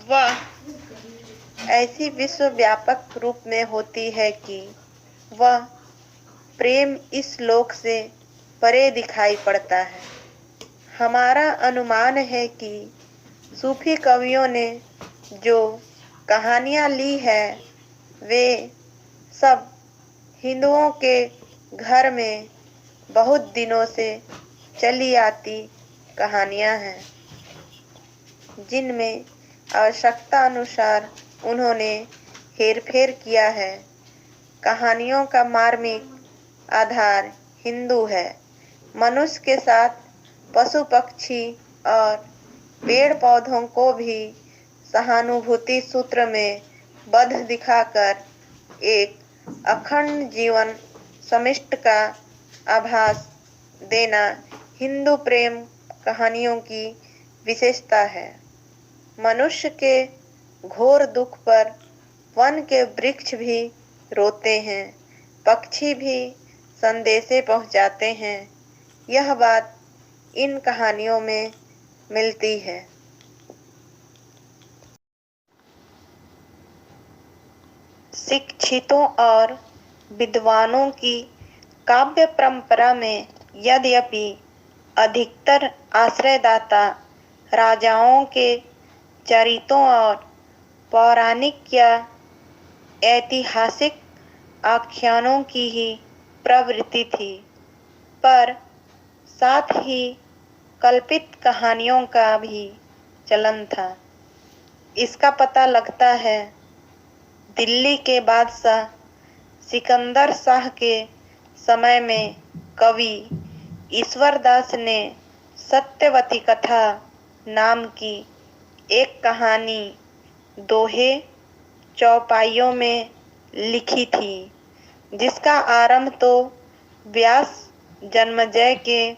वह ऐसी विश्वव्यापक रूप में होती है कि वह प्रेम इस लोक से परे दिखाई पड़ता है। हमारा अनुमान है कि सूफी कवियों ने जो कहानियाँ ली है वे सब हिंदुओं के घर में बहुत दिनों से चली आती कहानियाँ हैं, जिनमें आवश्यकता अनुसार उन्होंने हेरफेर किया है। कहानियों का मार्मिक आधार हिंदू है। मनुष्य के साथ पशु पक्षी और पेड़ पौधों को भी सहानुभूति सूत्र में बद्ध दिखाकर एक अखंड जीवन समिष्ट का आभास देना हिंदू प्रेम कहानियों की विशेषता है। मनुष्य के घोर दुख पर वन के वृक्ष भी रोते हैं, पक्षी भी संदेशे पहुंचाते हैं। यह बात इन कहानियों में मिलती है। शिक्षितों और विद्वानों की काव्य परंपरा में यद्यपि अधिकतर आश्रयदाता राजाओं के चरितों और पौराणिक या ऐतिहासिक आख्यानों की ही प्रवृत्ति थी, पर साथ ही कल्पित कहानियों का भी चलन था। इसका पता लगता है दिल्ली के बादशाह सिकंदर शाह के समय में कवि ईश्वरदास ने सत्यवती कथा नाम की एक कहानी दोहे चौपाइयों में लिखी थी, जिसका आरंभ तो व्यास जन्मेजय के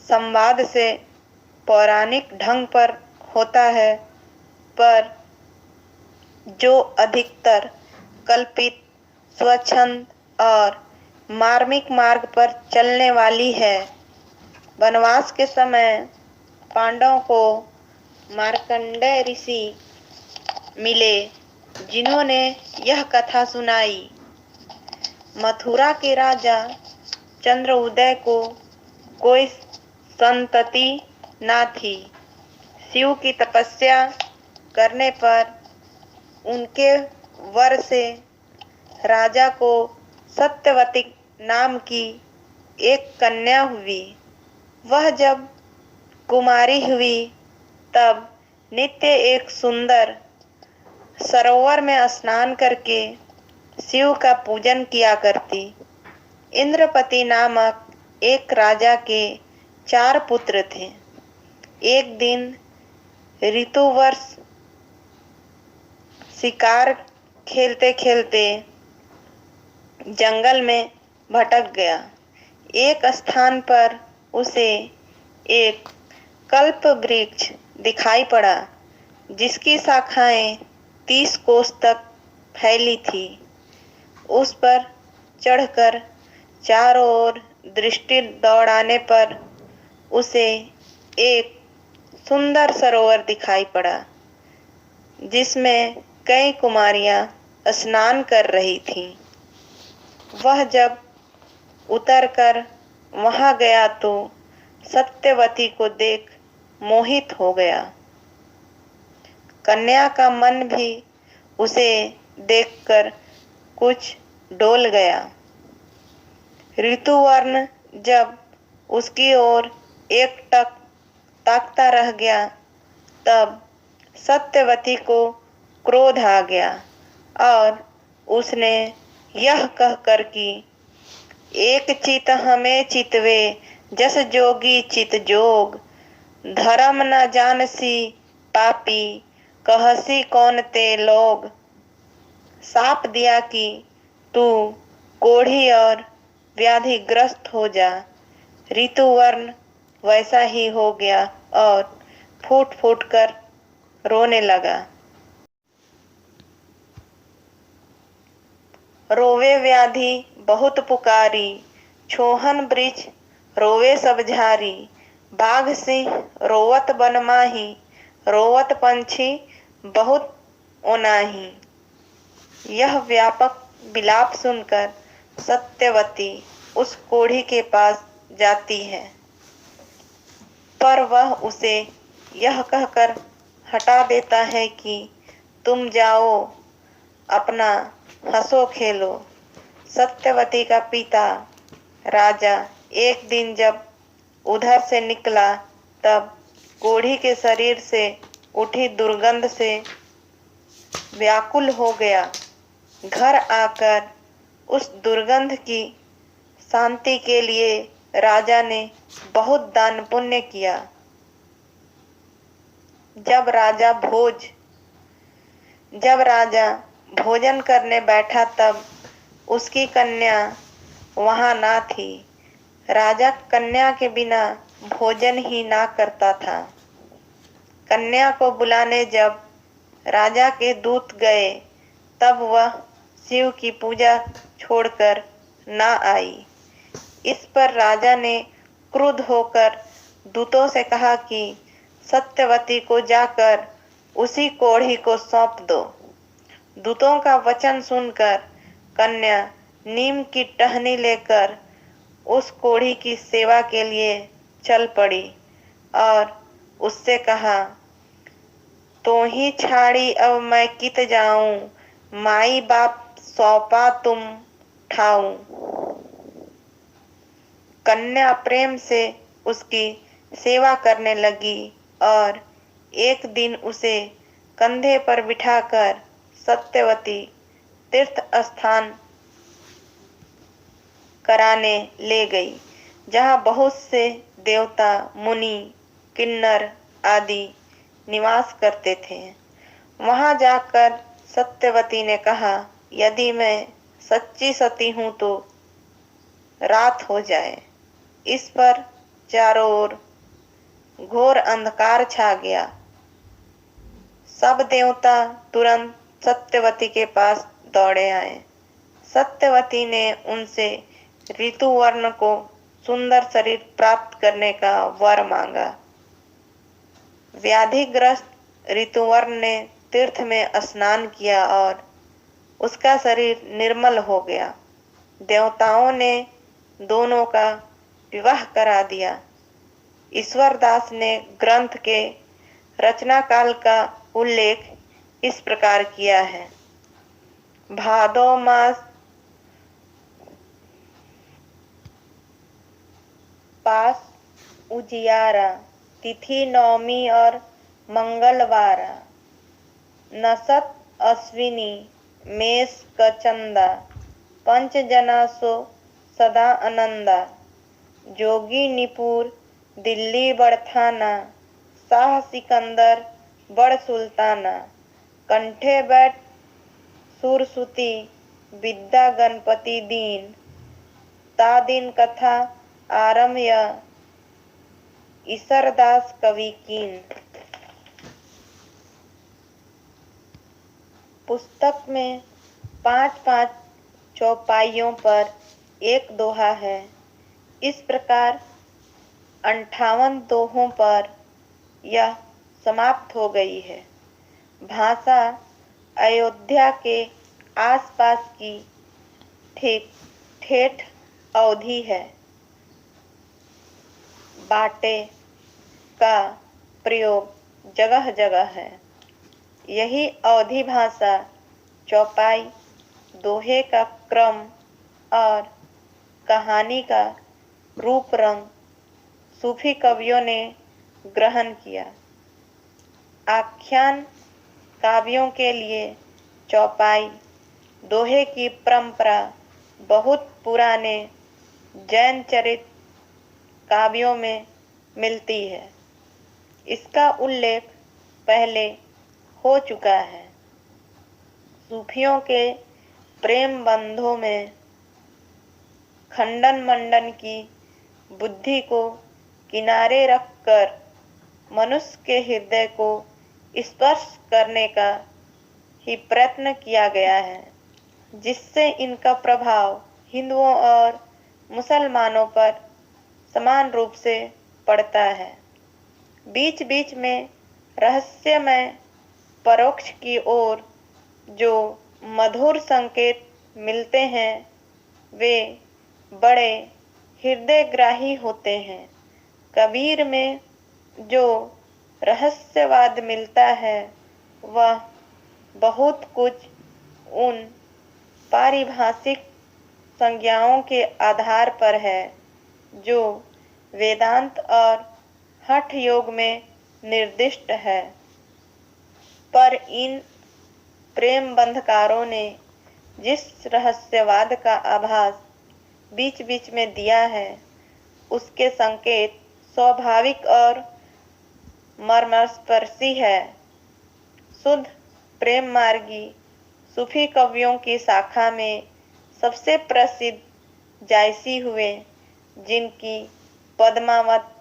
संवाद से पौराणिक ढंग पर होता है, पर जो अधिकतर कल्पित, स्वच्छंद और मार्मिक मार्ग पर चलने वाली है। वनवास के समय पांडवों को मार्कंडेय ऋषि मिले, जिन्होंने यह कथा सुनाई। मथुरा के राजा चंद्रउदय को कोई संतति न थी। शिव की तपस्या करने पर उनके वर से राजा को सत्यवती नाम की एक कन्या हुई। वह जब कुमारी हुई तब नित्य एक सुंदर सरोवर में स्नान करके शिव का पूजन किया करती। इंद्रपति नामक एक राजा के 4 पुत्र थे। एक दिन ऋतुवर्ष शिकार खेलते खेलते जंगल में भटक गया। एक स्थान पर उसे एक कल्प वृक्ष दिखाई पड़ा, जिसकी शाखाएं 30 कोस तक फैली थी। उस पर चढ़कर चारों ओर दृष्टि दौड़ाने पर उसे एक सुंदर सरोवर दिखाई पड़ा, जिसमें कई कुमारियां स्नान कर रही थीं। वह जब उतरकर वहां गया तो सत्यवती को देख मोहित हो गया। कन्या का मन भी उसे देखकर कुछ डोल गया। ऋतुवर्ण जब उसकी ओर एकटक ताकता रह गया तब सत्यवती को क्रोध आ गया और उसने यह कहकर कि एक चित हमें चितवे जस जोगी चित जोग, धर्म न जानसी पापी कहसी कौन ते लोग। साप दिया कि तू कोढ़ी और व्याधिग्रस्त हो जा। ऋतुवर्ण वैसा ही हो गया और फूट फूट कर रोने लगा। रोवे व्याधि बहुत पुकारी, छोहन वृक्ष रोवे सब झारी। बाघ सिंह रोवत बन माही, रोवत पंछी बहुत ओनाही। यह व्यापक विलाप सुनकर सत्यवती उस कोढ़ी के पास जाती है, पर वह उसे यह कहकर हटा देता है कि तुम जाओ अपना हंसो खेलो। सत्यवती का पिता राजा एक दिन जब उधर से निकला तब कोढ़ी के शरीर से उठी दुर्गंध से व्याकुल हो गया। घर आकर उस दुर्गंध की शांति के लिए राजा ने बहुत दान पुण्य किया। जब राजा भोजन करने बैठा तब उसकी कन्या वहां ना थी। राजा कन्या के बिना भोजन ही ना करता था। कन्या को बुलाने जब राजा के दूत गए तब वह शिव की पूजा छोड़कर ना आई। इस पर राजा ने क्रुद्ध होकर दूतों से कहा कि सत्यवती को जाकर उसी कोढ़ी को सौंप दो। दूतों का वचन सुनकर कन्या नीम की टहनी लेकर उस कोढ़ी की सेवा के लिए चल पड़ी और उससे कहा, तो ही छाड़ी अब मैं कित जाऊं, माई बाप सौंपा तुम ठाऊं। कन्या प्रेम से उसकी सेवा करने लगी और एक दिन उसे कंधे पर बिठाकर सत्यवती तीर्थ स्थान कराने ले गई, जहाँ बहुत से देवता, मुनि, किन्नर आदि निवास करते थे। वहां जाकर सत्यवती ने कहा, यदि मैं सच्ची सती हूं तो रात हो जाए। इस पर चारों ओर घोर अंधकार छा गया। सब देवता तुरंत सत्यवती के पास दौड़े आए। सत्यवती ने उनसे ऋतुवर्ण को सुंदर शरीर प्राप्त करने का वर मांगा। व्याधिग्रस्त ऋतुवर्ण ने तीर्थ में स्नान किया और उसका शरीर निर्मल हो गया। देवताओं ने दोनों का विवाह करा दिया। ईश्वरदास ने ग्रंथ के रचना काल का उल्लेख इस प्रकार किया है। भादो मास पास उजियारा, तिथि नवमी और मंगलवारा, नसत अश्विनी, मेष क चंदा, पंच जना सो सदा आनंदा। जोगी निपुर दिल्ली बड़थाना, शाह सिकंदर बड़ सुल्ताना। कंठे बैठ सुरसुती, विद्या गणपति दीन। ता दिन कथा आरम्य, ईसरदास कवि कीन। पुस्तक में 5-5 चौपाइयों पर एक दोहा है। इस प्रकार 58 दोहों पर यह समाप्त हो गई है। भाषा अयोध्या के आसपास की ठीक ठेठ अवधि है। बाटे का प्रयोग जगह जगह है। यही अवधी भाषा चौपाई, दोहे का क्रम और कहानी का रूप रंग सूफी कवियों ने ग्रहण किया। आख्यान काव्यों के लिए चौपाई, दोहे की परंपरा बहुत पुराने जैन चरित काव्यों में मिलती है। इसका उल्लेख पहले हो चुका है। सूफियों के प्रेम बंधों में खंडन मंडन की बुद्धि को किनारे रखकर मनुष्य के हृदय को स्पर्श करने का ही प्रयत्न किया गया है, जिससे इनका प्रभाव हिंदुओं और मुसलमानों पर समान रूप से पड़ता है। बीच बीच में रहस्यमय परोक्ष की ओर जो मधुर संकेत मिलते हैं वे बड़े हृदयग्राही होते हैं। कबीर में जो रहस्यवाद मिलता है वह बहुत कुछ उन पारिभाषिक संज्ञाओं के आधार पर है जो वेदांत और हठ योग में निर्दिष्ट है। पर इन प्रेम बंधकारों ने जिस रहस्यवाद का आभास बीच बीच में दिया है उसके संकेत स्वाभाविक और मर्मस्पर्शी है। शुद्ध प्रेम मार्गी सूफी कवियों की शाखा में सबसे प्रसिद्ध जायसी हुए, जिनकी पद्मावत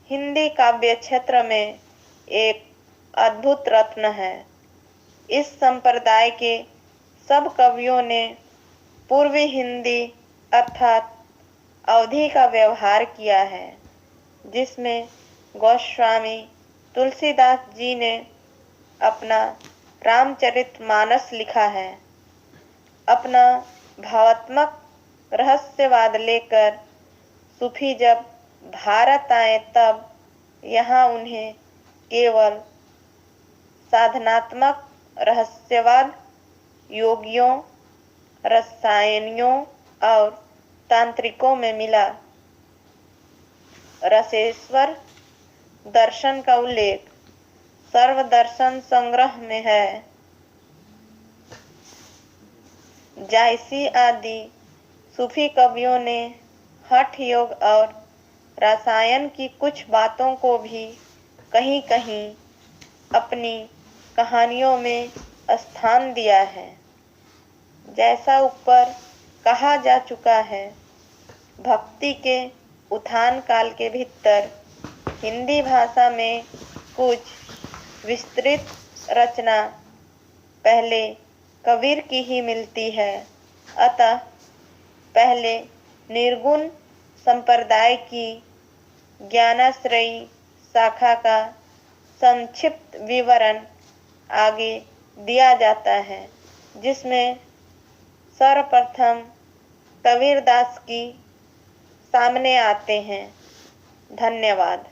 हिंदी काव्य क्षेत्र में एक अद्भुत रत्न है। इस संप्रदाय के सब कवियों ने पूर्वी हिंदी अर्थात अवधी का व्यवहार किया है, जिसमें गोस्वामी तुलसीदास जी ने अपना रामचरितमानस लिखा है। अपना भावात्मक रहस्यवाद लेकर सूफी जब भारत आए तब यहाँ उन्हें केवल साधनात्मक रहस्यवाद योगियों, रसायनियों और तांत्रिकों में मिला। रसेश्वर दर्शन का उल्लेख सर्वदर्शन संग्रह में है। जायसी आदि सूफी कवियों ने हठ योग और रसायन की कुछ बातों को भी कहीं कहीं अपनी कहानियों में स्थान दिया है। जैसा ऊपर कहा जा चुका है, भक्ति के उत्थान काल के भीतर हिंदी भाषा में कुछ विस्तृत रचना पहले कबीर की ही मिलती है। अतः पहले निर्गुण संप्रदाय की ज्ञानाश्रयी शाखा का संक्षिप्त विवरण आगे दिया जाता है, जिसमें सर्वप्रथम कबीरदास की सामने आते हैं। धन्यवाद।